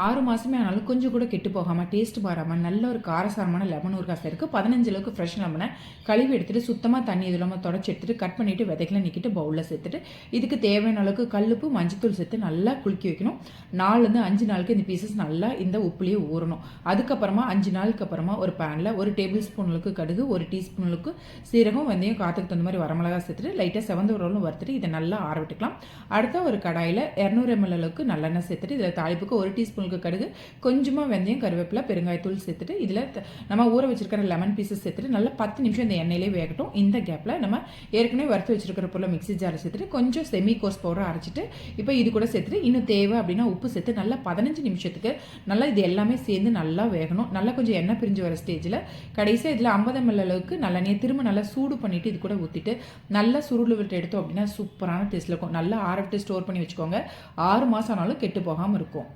6 மாசமே ஆனாலும் கொஞ்சம் கூட கெட்டு போகாமல் டேஸ்ட் மாறாமல் நல்ல ஒரு காரசாரமான லெமன் ஊறுகாய் இருக்குது. 15 அளவுக்கு ஃப்ரெஷ் லெமனை கழுவி எடுத்துகிட்டு சுத்தமாக தண்ணி இது இல்லாமல் தொடச்சி எடுத்துகிட்டு கட் பண்ணிவிட்டு விதைகளை நீக்கிட்டு பவுலில் சேர்த்துட்டு இதுக்கு தேவையான அளவுக்கு கல்லுப்பு மஞ்சத்தூள் சேர்த்து நல்லா குலுக்கி வைக்கணும். 4 5 நாளுக்கு இந்த பீசஸ் நல்லா இந்த உப்புலேயே ஊறணும். அதுக்கப்புறமா 5 நாளுக்கு அப்புறமா ஒரு பேனில் 1 டேபிள் ஸ்பூன் அளவுக்கு கடுகு, 1 டீஸ்பூன் அளவுக்கு சீரகம், வெந்தயம், காற்றுக்கு தகுந்த மாதிரி வரமிளகா சேர்த்துட்டு லைட்டாக செவந்த உரலும் வறுத்துட்டு இதை நல்லா ஆற விட்டுக்கலாம். அடுத்த ஒரு கடாயில் 200 ml அளவுக்கு நல்லெண்ணெய் சேர்த்துட்டு இதில் தாளிப்புக்கு 1 டீஸ்பூன் கடுகு, கொஞ்சமாக வெந்தயம், கருவேப்பிலை, பெருங்காயத்தூள் சேர்த்துட்டு இதில் நம்ம ஊற வச்சிருக்கிற லெமன் பீசஸ் சேர்த்துட்டு நல்லா 10 நிமிஷம் இந்த எண்ணெயிலே வேகட்டும். இந்த கேப்பில் நம்ம ஏற்கனவே வறுத்து வச்சிருக்கிற பொருளை மிக்ஸி ஜாரில் சேர்த்துட்டு கொஞ்சம் செமி கோர்ஸ் பவுடர் அரைச்சிட்டு இப்போ இது கூட சேர்த்துட்டு இன்னும் தேவை அப்படின்னா உப்பு சேர்த்து நல்லா 15 நிமிஷத்துக்கு நல்லா இது எல்லாமே சேர்ந்து நல்லா வேகணும். நல்லா கொஞ்சம் எண்ணெய் பிரிஞ்சு வர ஸ்டேஜில் கடைசியாக இதில் 50 ml அளவுக்கு நல்லெண்ணெய் திரும்ப நல்லா சூடு பண்ணிவிட்டு இது கூட ஊற்றிட்டு நல்லா சுருள் விட்டு எடுத்தோம் அப்படின்னா சூப்பரான டேஸ்ட்டில் இருக்கும். நல்லா ஆற விட்டு ஸ்டோர் பண்ணி வச்சுக்கோங்க. 6 மாதம் ஆனாலும் கெட்டு போகாமல் இருக்கும்.